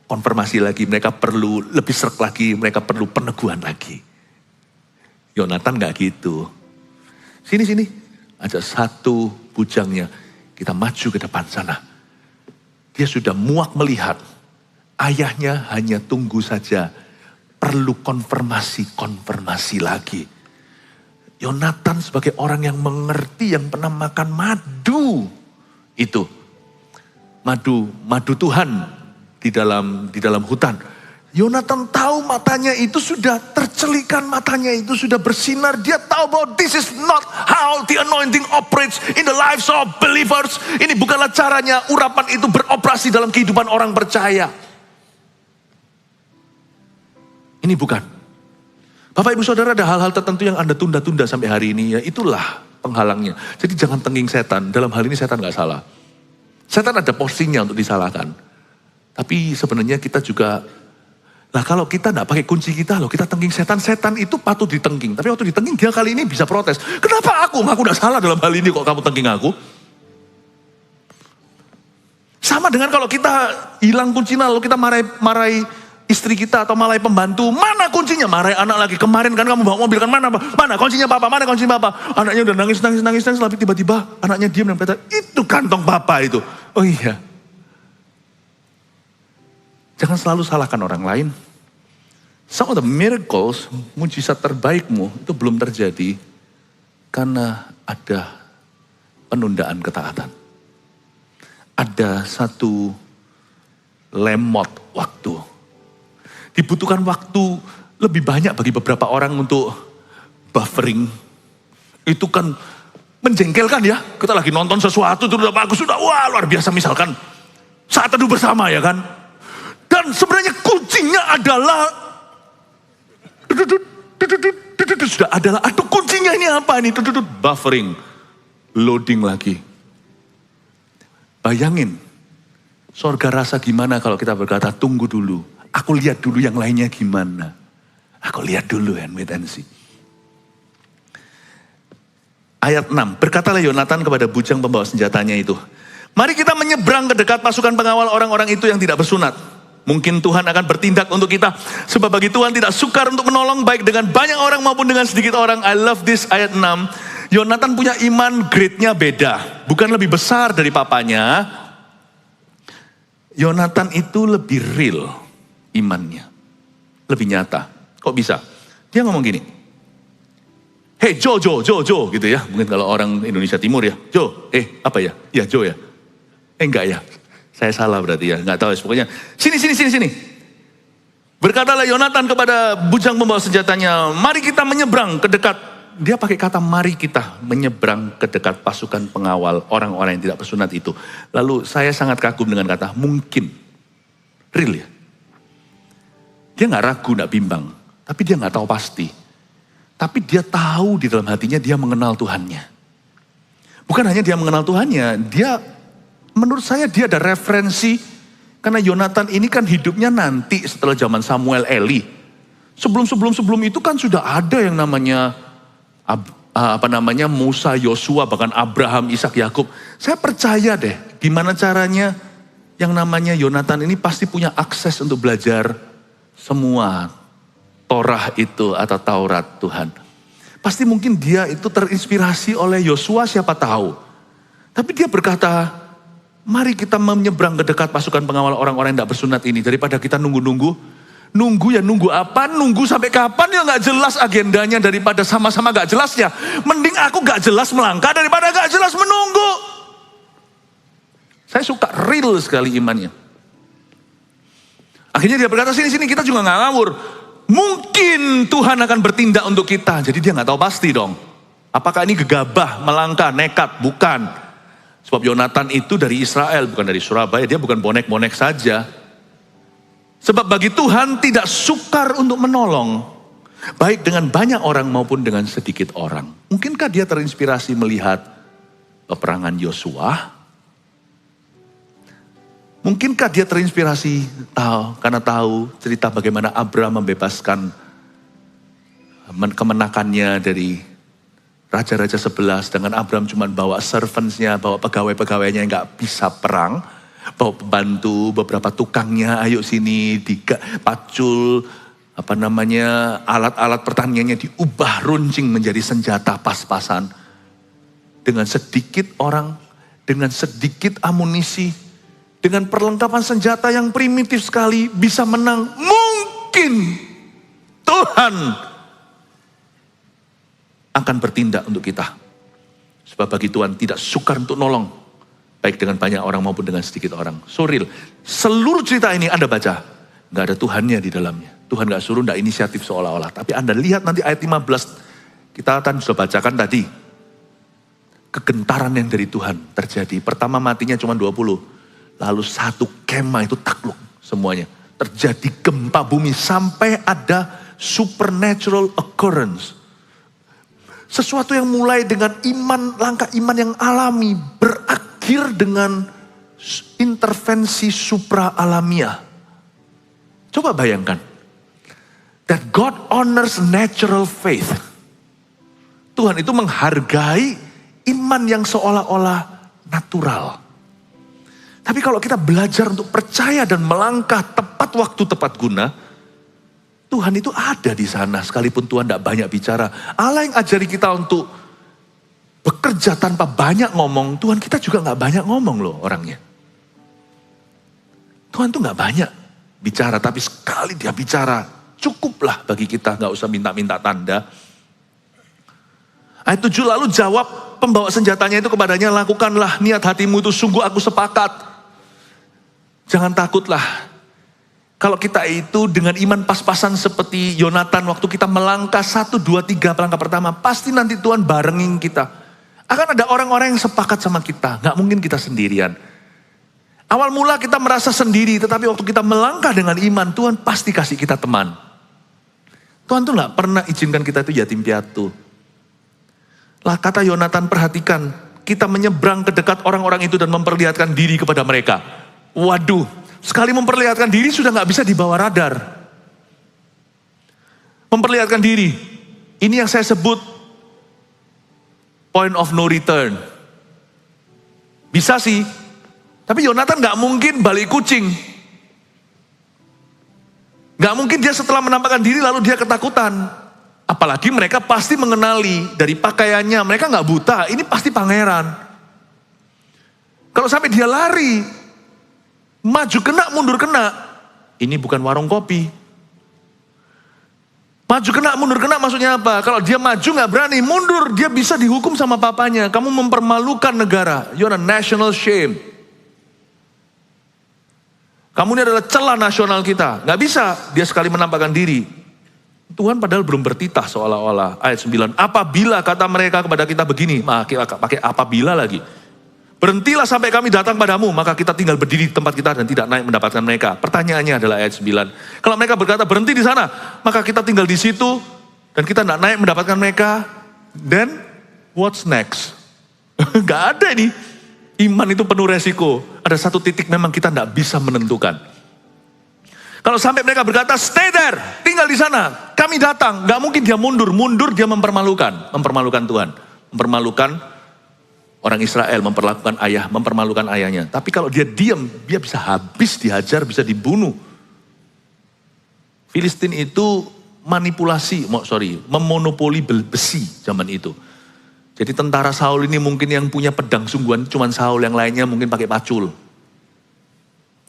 konfirmasi lagi. Mereka perlu lebih serak lagi. Mereka perlu peneguhan lagi. Yonatan gak gitu. Sini. Ada satu bujangnya. Kita maju ke depan sana. Dia sudah muak melihat. Ayahnya hanya tunggu saja. Perlu konfirmasi lagi. Yonatan sebagai orang yang mengerti, yang pernah makan madu. Itu. Madu Tuhan di dalam hutan. Yonatan tahu matanya itu sudah tercelikan, matanya itu sudah bersinar. Dia tahu bahwa this is not how the anointing operates in the lives of believers. Ini bukanlah caranya urapan itu beroperasi dalam kehidupan orang percaya. Ini bukan. Bapak ibu saudara, ada hal-hal tertentu yang Anda tunda-tunda sampai hari ini. Ya itulah penghalangnya. Jadi jangan tengking setan. Dalam hal ini setan gak salah. Setan ada porsinya untuk disalahkan. Tapi sebenarnya kita juga... Nah kalau kita gak pakai kunci kita loh, kita tengking setan itu patut ditengking. Tapi waktu ditengking dia kali ini bisa protes. Kenapa aku? Aku gak salah dalam hal ini kok kamu tengking aku. Sama dengan kalau kita hilang kuncinya lalu kita marahi istri kita atau marahi pembantu. Mana kuncinya? Marahi anak lagi. Kemarin kan kamu bawa mobil kan mana? Mana kuncinya papa? Mana kuncinya papa? Anaknya udah nangis. Tapi tiba-tiba anaknya diam dan berkata, itu kantong papa itu. Oh iya. Jangan selalu salahkan orang lain. Some of the miracles, mujizat terbaikmu itu belum terjadi karena ada penundaan ketaatan. Ada satu lemot waktu. Dibutuhkan waktu lebih banyak bagi beberapa orang untuk buffering. Itu kan menjengkelkan ya. Kita lagi nonton sesuatu itu udah bagus, sudah wah luar biasa misalkan. Saat teduh bersama ya kan. Dan sebenarnya kuncinya adalah sudah adalah, aduh kuncinya ini apa nih? Buffering, loading lagi. Bayangin, sorga rasa gimana kalau kita berkata tunggu dulu. Aku lihat dulu yang lainnya gimana. Aku lihat dulu and wait and see. Ayat 6, berkatalah Yonatan kepada bujang pembawa senjatanya itu. Mari kita menyeberang ke dekat pasukan pengawal orang-orang itu yang tidak bersunat. Mungkin Tuhan akan bertindak untuk kita. Sebab bagi Tuhan tidak sukar untuk menolong baik dengan banyak orang maupun dengan sedikit orang. I love this ayat 6. Yonatan punya iman grade-nya beda. Bukan lebih besar dari papanya. Yonatan itu lebih real imannya. Lebih nyata. Kok bisa? Dia ngomong gini. Hey Jo gitu ya. Mungkin kalau orang Indonesia Timur ya. Jo, apa ya? Ya Jo ya. Enggak ya. Saya salah berarti ya, nggak tahu. Pokoknya sini. Berkatalah Yonatan kepada bujang pembawa senjatanya, mari kita menyeberang ke dekat. Dia pakai kata mari kita menyeberang ke dekat pasukan pengawal orang-orang yang tidak bersunat itu. Lalu saya sangat kagum dengan kata mungkin. Real ya. Dia nggak ragu, nggak bimbang. Tapi dia nggak tahu pasti. Tapi dia tahu di dalam hatinya dia mengenal Tuhannya. Bukan hanya dia mengenal Tuhannya, menurut saya dia ada referensi. Karena Yonatan ini kan hidupnya nanti setelah zaman Samuel Eli. Sebelum itu kan sudah ada yang namanya Musa, Yosua, bahkan Abraham, Ishak, Yakub. Saya percaya deh gimana caranya yang namanya Yonatan ini pasti punya akses untuk belajar semua Torah itu atau Taurat Tuhan. Pasti mungkin dia itu terinspirasi oleh Yosua, siapa tahu. Tapi dia berkata, mari kita menyeberang ke dekat pasukan pengawal orang-orang yang tidak bersunat ini. Daripada kita nunggu apa? Nunggu sampai kapan ya gak jelas agendanya. Daripada sama-sama gak jelas ya. Mending aku gak jelas melangkah daripada gak jelas menunggu. Saya suka real sekali imannya. Akhirnya dia berkata, sini kita juga gak ngawur. Mungkin Tuhan akan bertindak untuk kita. Jadi dia gak tahu pasti dong. Apakah ini gegabah, melangkah, nekat? Bukan. Sebab Yonatan itu dari Israel, bukan dari Surabaya. Dia bukan bonek-bonek saja. Sebab bagi Tuhan tidak sukar untuk menolong. Baik dengan banyak orang maupun dengan sedikit orang. Mungkinkah dia terinspirasi melihat peperangan Yosua? Mungkinkah dia terinspirasi karena tahu cerita bagaimana Abraham membebaskan kemenakannya dari raja-raja 11, dengan Abraham cuma bawa servantsnya, bawa pegawai-pegawainya yang gak bisa perang, bawa pembantu, beberapa tukangnya, ayo sini, pacul, alat-alat pertaniannya diubah runcing menjadi senjata pas-pasan. Dengan sedikit orang, dengan sedikit amunisi, dengan perlengkapan senjata yang primitif sekali bisa menang. Mungkin Tuhan akan bertindak untuk kita. Sebab bagi Tuhan tidak sukar untuk nolong. Baik dengan banyak orang maupun dengan sedikit orang. So real. Seluruh cerita ini Anda baca. Gak ada Tuhannya di dalamnya. Tuhan gak suruh, gak inisiatif seolah-olah. Tapi Anda lihat nanti ayat 15. Kita akan sudah bacakan tadi. Kegentaran yang dari Tuhan terjadi. Pertama matinya cuma 20. Lalu satu kemah itu takluk semuanya. Terjadi gempa bumi sampai ada supernatural occurrence. Sesuatu yang mulai dengan iman, langkah iman yang alami, berakhir dengan intervensi supra alamiah. Coba bayangkan. That God honors natural faith. Tuhan itu menghargai iman yang seolah-olah natural. Tapi kalau kita belajar untuk percaya dan melangkah tepat waktu, tepat guna, Tuhan itu ada di sana sekalipun Tuhan tidak banyak bicara. Allah yang ajari kita untuk bekerja tanpa banyak ngomong, Tuhan kita juga gak banyak ngomong loh orangnya. Tuhan tuh gak banyak bicara, tapi sekali dia bicara, cukuplah bagi kita, gak usah minta-minta tanda. Ayat 7 lalu jawab pembawa senjatanya itu kepadanya, lakukanlah niat hatimu itu, sungguh aku sepakat. Jangan takutlah. Kalau kita itu dengan iman pas-pasan seperti Yonatan waktu kita melangkah 1, 2, 3 langkah pertama, pasti nanti Tuhan barengin kita. Akan ada orang-orang yang sepakat sama kita, gak mungkin kita sendirian. Awal mula kita merasa sendiri, tetapi waktu kita melangkah dengan iman, Tuhan pasti kasih kita teman. Tuhan tuh gak pernah izinkan kita itu yatim piatu. Lah kata Yonatan, perhatikan, kita menyeberang ke dekat orang-orang itu dan memperlihatkan diri kepada mereka. Waduh, sekali memperlihatkan diri sudah gak bisa dibawa radar. Memperlihatkan diri, ini yang saya sebut point of no return. Bisa sih, tapi Yonatan gak mungkin balik kucing. Gak mungkin dia setelah menampakkan diri lalu dia ketakutan. Apalagi mereka pasti mengenali dari pakaiannya, mereka gak buta, ini pasti pangeran. Kalau sampai dia lari, maju kena, mundur kena, ini bukan warung kopi. Maju kena, mundur kena maksudnya apa? Kalau dia maju gak berani, mundur, dia bisa dihukum sama papanya. Kamu mempermalukan negara, you're a national shame. Kamu ini adalah celah nasional kita. Gak bisa dia sekali menampakkan diri. Tuhan padahal belum bertitah seolah-olah. Ayat 9, apabila kata mereka kepada kita begini, pakai apabila lagi. Berhentilah sampai kami datang padamu, maka kita tinggal berdiri di tempat kita dan tidak naik mendapatkan mereka. Pertanyaannya adalah ayat 9. Kalau mereka berkata berhenti di sana, maka kita tinggal di situ dan kita tidak naik mendapatkan mereka. Then what's next? Gak ada ini. Iman itu penuh resiko. Ada satu titik memang kita tidak bisa menentukan. Kalau sampai mereka berkata stay there, tinggal di sana, kami datang. Gak mungkin dia mundur dia mempermalukan Tuhan, mempermalukan orang Israel, mempermalukan ayahnya. Tapi kalau dia diam, dia bisa habis dihajar, bisa dibunuh. Filistin itu memonopoli besi zaman itu. Jadi tentara Saul ini mungkin yang punya pedang sungguhan, cuma Saul, yang lainnya mungkin pakai pacul.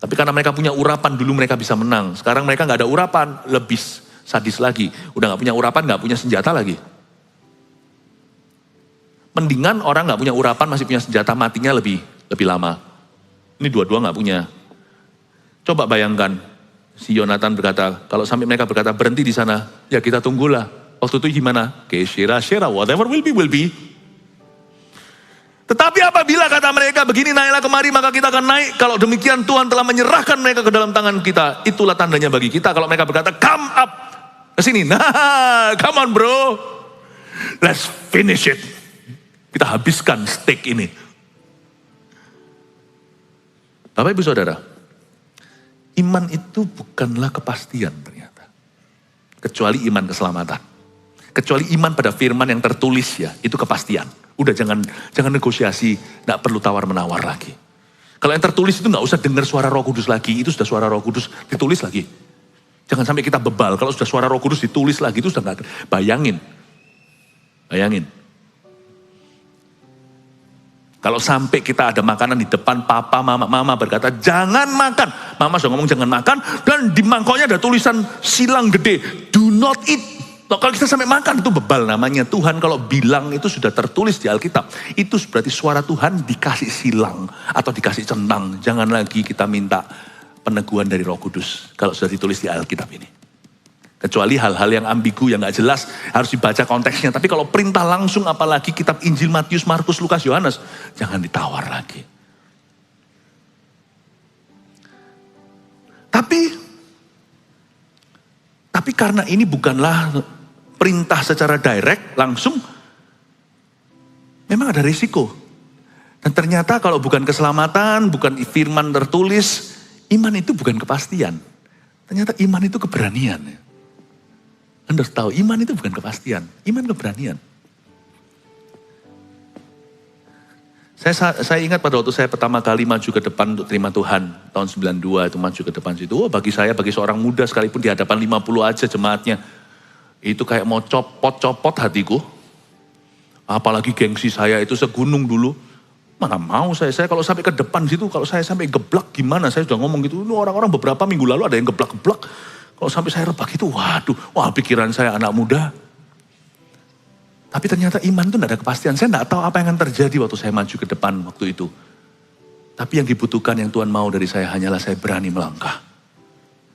Tapi karena mereka punya urapan, dulu mereka bisa menang. Sekarang mereka gak ada urapan, lebih sadis lagi. Udah gak punya urapan, gak punya senjata lagi. Mendingan orang gak punya urapan, masih punya senjata, matinya lebih lama. Ini dua-dua gak punya. Coba bayangkan, si Yonatan berkata, kalau sampai mereka berkata berhenti di sana, ya kita tunggulah. Waktu itu gimana? Shira, whatever will be. Tetapi apabila kata mereka begini, naiklah kemari, maka kita akan naik. Kalau demikian Tuhan telah menyerahkan mereka ke dalam tangan kita. Itulah tandanya bagi kita. Kalau mereka berkata, come up ke sini. Nah, come on bro. Let's finish it. Kita habiskan steak ini. Bapak Ibu Saudara, iman itu bukanlah kepastian ternyata. Kecuali iman keselamatan. Kecuali iman pada firman yang tertulis ya, itu kepastian. Udah jangan negosiasi, gak perlu tawar-menawar lagi. Kalau yang tertulis itu gak usah dengar suara Roh Kudus lagi, itu sudah suara Roh Kudus ditulis lagi. Jangan sampai kita bebal, kalau sudah suara Roh Kudus ditulis lagi, itu sudah gak, bayangin. Kalau sampai kita ada makanan di depan papa, mama berkata, jangan makan. Mama sudah ngomong jangan makan, dan di mangkoknya ada tulisan silang gede, do not eat. Kalau kita sampai makan itu bebal namanya. Tuhan kalau bilang itu sudah tertulis di Alkitab. Itu berarti suara Tuhan dikasih silang atau dikasih centang. Jangan lagi kita minta peneguhan dari Roh Kudus kalau sudah ditulis di Alkitab ini. Kecuali hal-hal yang ambigu, yang gak jelas, harus dibaca konteksnya. Tapi kalau perintah langsung, apalagi kitab Injil Matius, Markus, Lukas, Yohanes, jangan ditawar lagi. Tapi karena ini bukanlah perintah secara direct, langsung, memang ada risiko. Dan ternyata kalau bukan keselamatan, bukan firman tertulis, iman itu bukan kepastian. Ternyata iman itu keberanian. Anda harus tahu, iman itu bukan kepastian, iman keberanian. Saya ingat pada waktu saya pertama kali maju ke depan untuk terima Tuhan. Tahun 92 itu maju ke depan situ. Bagi saya, bagi seorang muda sekalipun di hadapan 50 aja jemaatnya. Itu kayak mau copot-copot hatiku. Apalagi gengsi saya itu segunung dulu. Mana mau saya kalau sampai ke depan situ, kalau saya sampai geblak gimana, saya sudah ngomong gitu. Orang-orang beberapa minggu lalu ada yang geblak-geblak. Kalau sampai saya rebak itu, wah pikiran saya anak muda. Tapi ternyata iman itu tidak ada kepastian. Saya tidak tahu apa yang akan terjadi waktu saya maju ke depan waktu itu. Tapi yang dibutuhkan yang Tuhan mau dari saya hanyalah saya berani melangkah.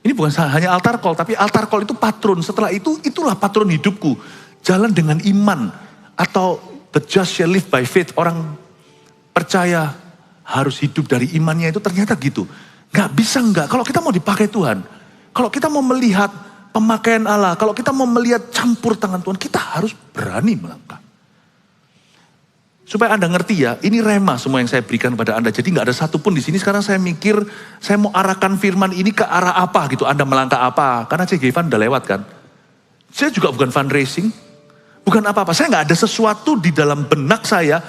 Ini bukan hanya altar call, tapi altar call itu patron. Setelah itu, itulah patron hidupku. Jalan dengan iman. Atau the just shall live by faith. Orang percaya harus hidup dari imannya itu ternyata gitu. Gak bisa enggak. Kalau kita mau dipakai Tuhan. Kalau kita mau melihat pemakaian Allah. Kalau kita mau melihat campur tangan Tuhan. Kita harus berani melangkah. Supaya Anda ngerti ya. Ini rema semua yang saya berikan kepada Anda. Jadi gak ada satupun di sini. Sekarang saya mikir. Saya mau arahkan firman ini ke arah apa gitu. Anda melangkah apa. Karena C.G. Van udah lewat kan. Saya juga bukan fundraising. Bukan apa-apa. Saya gak ada sesuatu di dalam benak saya.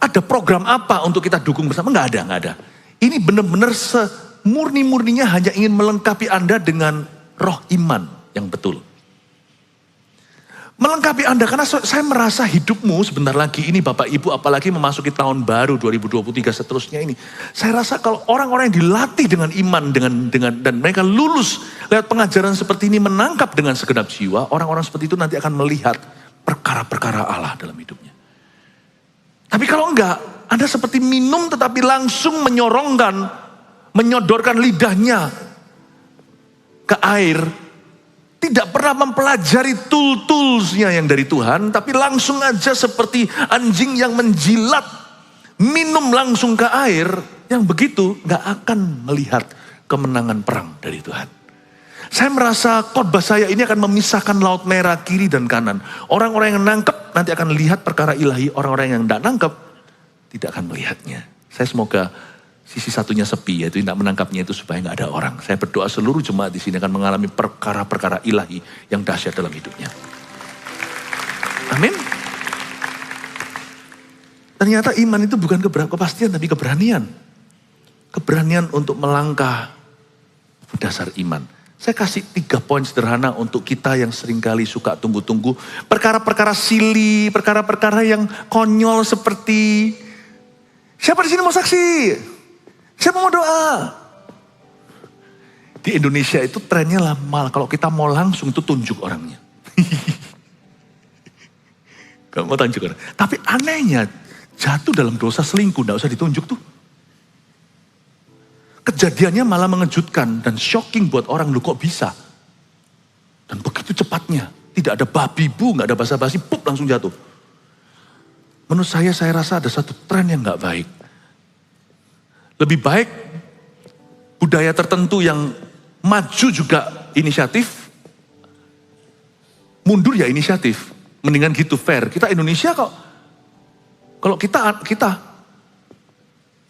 Ada program apa untuk kita dukung bersama? Nggak ada. Ini benar-benar semurni-murninya hanya ingin melengkapi Anda dengan roh iman yang betul. Melengkapi Anda, karena saya merasa hidupmu sebentar lagi ini Bapak Ibu, apalagi memasuki tahun baru 2023 seterusnya ini. Saya rasa kalau orang-orang yang dilatih dengan iman, dan mereka lulus lewat pengajaran seperti ini, menangkap dengan segenap jiwa, orang-orang seperti itu nanti akan melihat perkara-perkara Allah dalam hidupnya. Tapi kalau enggak, Anda seperti minum tetapi langsung menyodorkan lidahnya ke air. Tidak pernah mempelajari tool-toolsnya yang dari Tuhan, tapi langsung aja seperti anjing yang menjilat. Minum langsung ke air, yang begitu enggak akan melihat kemenangan perang dari Tuhan. Saya merasa khotbah saya ini akan memisahkan laut merah kiri dan kanan. Orang-orang yang nangkep nanti akan lihat perkara ilahi. Orang-orang yang tidak nangkep tidak akan melihatnya. Saya semoga sisi satunya sepi, yaitu tidak menangkapnya itu supaya nggak ada orang. Saya berdoa seluruh jemaat di sini akan mengalami perkara-perkara ilahi yang dahsyat dalam hidupnya. Amin. Ternyata iman itu bukan kepastian tapi keberanian. Keberanian untuk melangkah berdasar iman. Saya kasih 3 poin sederhana untuk kita yang seringkali suka tunggu-tunggu. Perkara-perkara silly, perkara-perkara yang konyol seperti... Siapa di sini mau saksi? Siapa mau doa? Di Indonesia itu trennya lama. Kalau kita mau langsung itu tunjuk orangnya. Gak mau tunjuk orang. Tapi anehnya jatuh dalam dosa selingkuh. Gak usah ditunjuk tuh. Kejadiannya malah mengejutkan dan shocking buat orang, lu kok bisa? Dan begitu cepatnya, tidak ada babi bu, gak ada basa-basi, pup langsung jatuh. Menurut saya rasa ada satu tren yang gak baik. Lebih baik budaya tertentu yang maju juga inisiatif, mundur ya inisiatif. Mendingan gitu fair. Kita Indonesia kok, kalau kita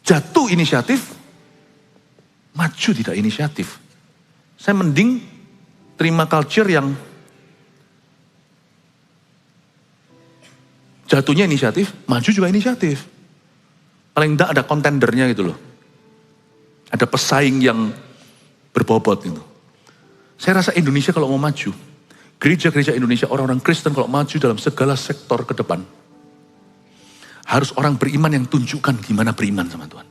jatuh inisiatif, maju tidak inisiatif. Saya mending terima culture yang jatuhnya inisiatif, maju juga inisiatif. Paling enggak ada kontendernya gitu loh. Ada pesaing yang berbobot gitu. Saya rasa Indonesia kalau mau maju, gereja-gereja Indonesia, orang-orang Kristen kalau maju dalam segala sektor ke depan, harus orang beriman yang tunjukkan gimana beriman sama Tuhan.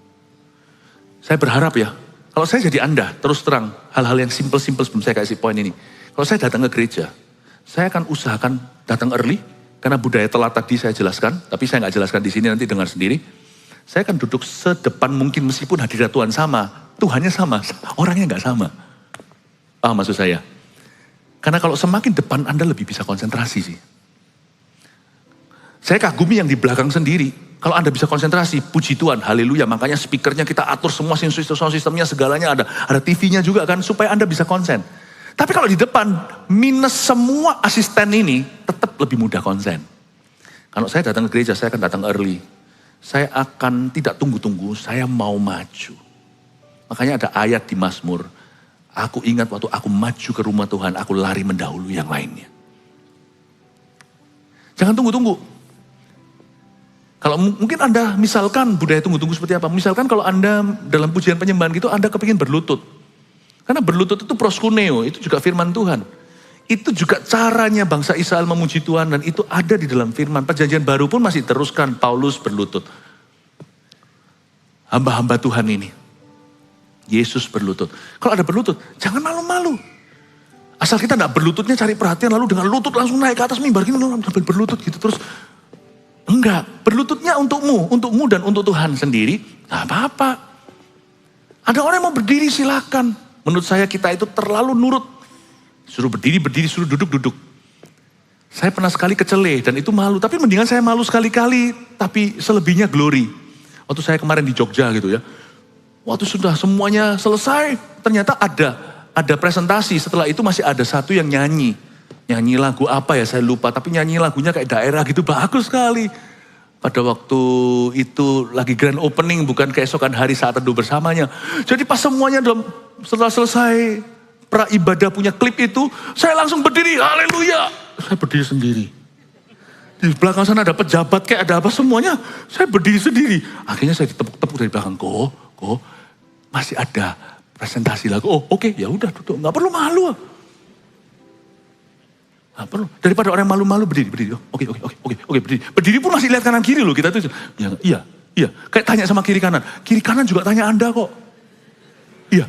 Saya berharap ya, kalau saya jadi Anda, terus terang, hal-hal yang simple-simple sebelum saya kasih poin ini. Kalau saya datang ke gereja, saya akan usahakan datang early, karena budaya telat tadi saya jelaskan, tapi saya nggak jelaskan di sini, nanti dengar sendiri. Saya akan duduk sedepan mungkin meskipun hadirat Tuhan sama, Tuhannya sama, orangnya nggak sama. Paham maksud saya? Karena kalau semakin depan Anda lebih bisa konsentrasi sih. Saya kagumi yang di belakang sendiri. Kalau Anda bisa konsentrasi, puji Tuhan, haleluya. Makanya speakernya kita atur semua, sound systemnya segalanya ada. Ada TV-nya juga kan, supaya Anda bisa konsen. Tapi kalau di depan, minus semua asisten ini, tetap lebih mudah konsen. Kalau saya datang ke gereja, saya akan datang early. Saya akan tidak tunggu-tunggu, saya mau maju. Makanya ada ayat di Mazmur, aku ingat waktu aku maju ke rumah Tuhan, aku lari mendahului yang lainnya. Jangan tunggu-tunggu. Kalau mungkin Anda misalkan budaya tunggu-tunggu seperti apa. Misalkan kalau Anda dalam pujian penyembahan gitu, Anda kepingin berlutut. Karena berlutut itu proskuneo, itu juga firman Tuhan. Itu juga caranya bangsa Israel memuji Tuhan dan itu ada di dalam firman. Perjanjian baru pun masih teruskan Paulus berlutut. Hamba-hamba Tuhan ini. Yesus berlutut. Kalau ada berlutut, jangan malu-malu. Asal kita gak berlututnya cari perhatian lalu dengan lutut langsung naik ke atas mimbar gini sampai berlutut gitu terus. Enggak, berlututnya untukmu dan untuk Tuhan sendiri, gak apa-apa. Ada orang yang mau berdiri silakan. Menurut saya kita itu terlalu nurut. Suruh berdiri, suruh duduk. Saya pernah sekali kecele dan itu malu. Tapi mendingan saya malu sekali-kali, tapi selebihnya glory. Waktu saya kemarin di Jogja gitu ya. Waktu sudah semuanya selesai, ternyata ada presentasi. Setelah itu masih ada satu yang nyanyi. Nyanyi lagu apa ya saya lupa, tapi nyanyi lagunya kayak daerah gitu, bagus sekali. Pada waktu itu lagi grand opening, bukan keesokan hari saat teduh bersamanya. Jadi pas semuanya setelah selesai pra ibadah punya klip itu, saya langsung berdiri, haleluya. Saya berdiri sendiri. Di belakang sana ada pejabat kayak ada apa semuanya, saya berdiri sendiri. Akhirnya saya ditepuk-tepuk dari belakang, kok masih ada presentasi lagu. Oh oke, ya udah duduk, nggak perlu malu. Nah, perlu. Daripada orang malu-malu berdiri. Oke, berdiri. Berdiri pun masih lihat kanan kiri loh kita tuh. Ya, iya. Kayak tanya sama kiri kanan. Kiri kanan juga tanya Anda kok. Iya.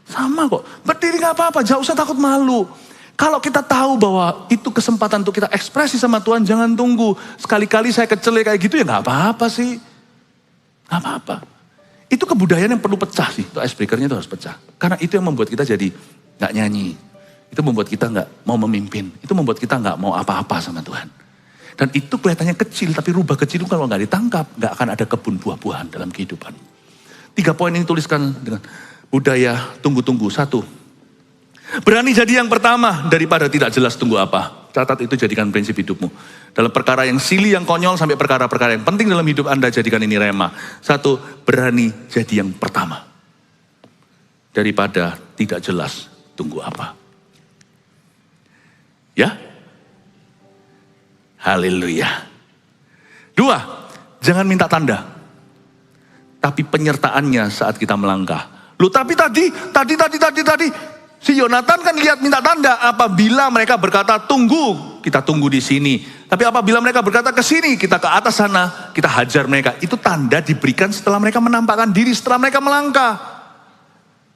Sama kok. Berdiri gak apa-apa, jangan usah takut malu. Kalau kita tahu bahwa itu kesempatan untuk kita ekspresi sama Tuhan, jangan tunggu. Sekali-kali saya kecele kayak gitu ya gak apa-apa sih. Gak apa-apa. Itu kebudayaan yang perlu pecah sih. Itu icebreaker-nya itu harus pecah. Karena itu yang membuat kita jadi gak nyanyi. Itu membuat kita gak mau memimpin. Itu membuat kita gak mau apa-apa sama Tuhan. Dan itu kelihatannya kecil, tapi rubah kecil itu kalau gak ditangkap, gak akan ada kebun buah-buahan dalam kehidupan. 3 poin ini tuliskan dengan budaya tunggu-tunggu. 1, berani jadi yang pertama daripada tidak jelas tunggu apa. Catat itu, jadikan prinsip hidupmu. Dalam perkara yang silih, yang konyol, sampai perkara-perkara yang penting dalam hidup Anda, jadikan ini rema. 1, berani jadi yang pertama. Daripada tidak jelas tunggu apa. Ya? Haleluya. 2, jangan minta tanda. Tapi penyertaannya saat kita melangkah. Loh tapi tadi, si Yonatan kan lihat minta tanda. Apabila mereka berkata tunggu, kita tunggu di sini. Tapi apabila mereka berkata ke sini, kita ke atas sana, kita hajar mereka. Itu tanda diberikan setelah mereka menampakkan diri, setelah mereka melangkah.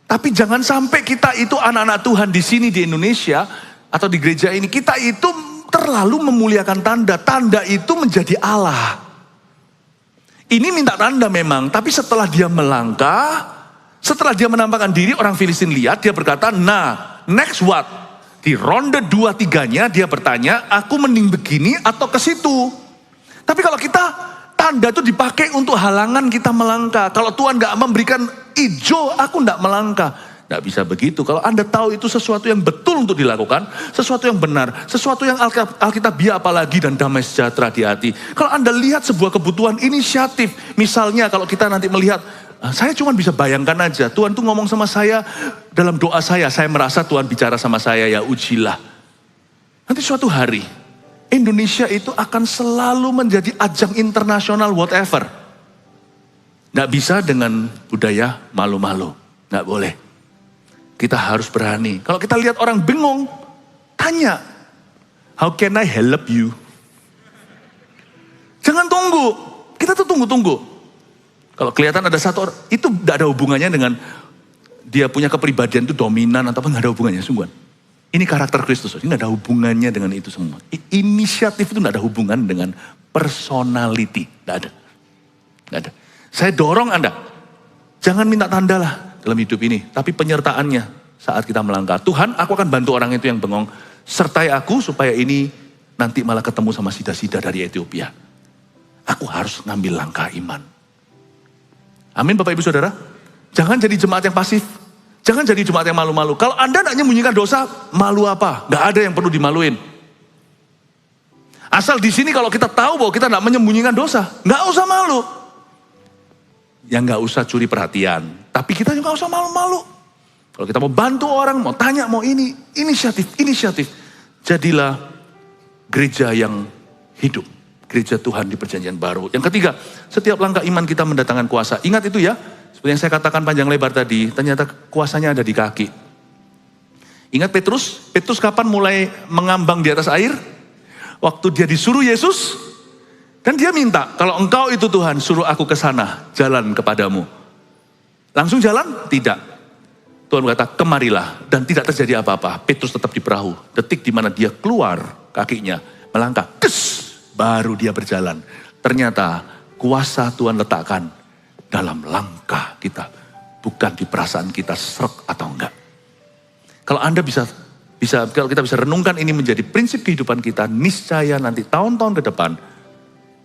Tapi jangan sampai kita itu anak-anak Tuhan di sini di Indonesia, atau di gereja ini, kita itu terlalu memuliakan tanda. Tanda itu menjadi Allah. Ini minta tanda memang, tapi setelah dia melangkah, setelah dia menampakkan diri, orang Filistin lihat, dia berkata, nah, next what? Di ronde 2-3-nya dia bertanya, aku mending begini atau ke situ? Tapi kalau kita, tanda itu dipakai untuk halangan kita melangkah. Kalau Tuhan gak memberikan ijo, aku gak melangkah. Tidak bisa begitu. Kalau Anda tahu itu sesuatu yang betul untuk dilakukan, sesuatu yang benar, sesuatu yang alkitabiah apalagi dan damai sejahtera di hati. Kalau Anda lihat sebuah kebutuhan inisiatif, misalnya kalau kita nanti melihat, saya cuma bisa bayangkan aja, Tuhan tuh ngomong sama saya, dalam doa saya merasa Tuhan bicara sama saya, ya ujilah. Nanti suatu hari, Indonesia itu akan selalu menjadi ajang internasional whatever. Nggak bisa dengan budaya malu-malu, nggak boleh. Kita harus berani. Kalau kita lihat orang bingung, tanya, how can I help you? Jangan tunggu. Kita tuh tunggu-tunggu. Kalau kelihatan ada satu orang, itu tidak ada hubungannya dengan dia punya kepribadian itu dominan atau apa, nggak ada hubungannya, sungguhan. Ini karakter Kristus, ini nggak ada hubungannya dengan itu semua. Inisiatif itu nggak ada hubungan dengan personality, nggak ada. Saya dorong Anda, jangan minta tanda lah dalam hidup ini, tapi penyertaannya saat kita melangkah. Tuhan, aku akan bantu orang itu yang bengong, sertai aku supaya ini nanti malah ketemu sama sida-sida dari Ethiopia. Aku harus ngambil langkah iman. Amin Bapak Ibu Saudara. Jangan jadi jemaat yang pasif. Jangan jadi jemaat yang malu-malu. Kalau Anda tidak menyembunyikan dosa, malu apa? Gak ada yang perlu dimaluin. Asal di sini kalau kita tahu bahwa kita tidak menyembunyikan dosa, gak usah malu. Yang gak usah curi perhatian. Tapi kita juga gak usah malu-malu. Kalau kita mau bantu orang, mau tanya, mau ini, inisiatif. Jadilah gereja yang hidup. gereja Tuhan di perjanjian baru. Yang ketiga, setiap langkah iman kita mendatangkan kuasa. Ingat itu ya, seperti yang saya katakan panjang lebar tadi, ternyata kuasanya ada di kaki. Ingat Petrus kapan mulai mengambang di atas air? Waktu dia disuruh Yesus, dan dia minta, kalau engkau itu Tuhan, suruh aku ke sana, jalan kepadamu. Langsung jalan? Tidak. Tuhan berkata, kemarilah, dan tidak terjadi apa-apa. Petrus tetap di perahu. Detik di mana dia keluar kakinya, melangkah, baru dia berjalan. Ternyata kuasa Tuhan letakkan dalam langkah kita, bukan di perasaan kita srek atau enggak. Kalau Anda kalau kita bisa renungkan ini menjadi prinsip kehidupan kita, niscaya nanti tahun-tahun ke depan,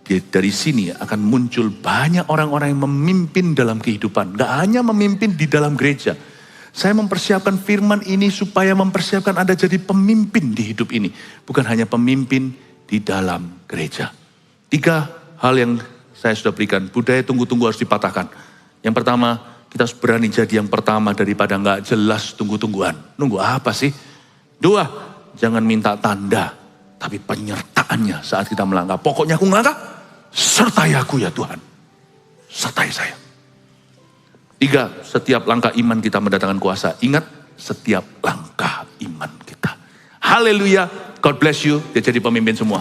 dari sini akan muncul banyak orang-orang yang memimpin dalam kehidupan. Gak hanya memimpin di dalam gereja. Saya mempersiapkan firman ini supaya mempersiapkan Anda jadi pemimpin di hidup ini. Bukan hanya pemimpin di dalam gereja. 3 hal yang saya sudah berikan. Budaya tunggu-tunggu harus dipatahkan. Yang pertama, kita harus berani jadi yang pertama daripada gak jelas tunggu-tungguan. Nunggu apa sih? 2, jangan minta tanda. Tapi penyertaannya saat kita melangkah. Pokoknya aku melangkah, sertai aku ya Tuhan. Sertai saya. 3, setiap langkah iman kita mendatangkan kuasa. Ingat, setiap langkah iman kita. Haleluya, God bless you. Dia jadi pemimpin semua.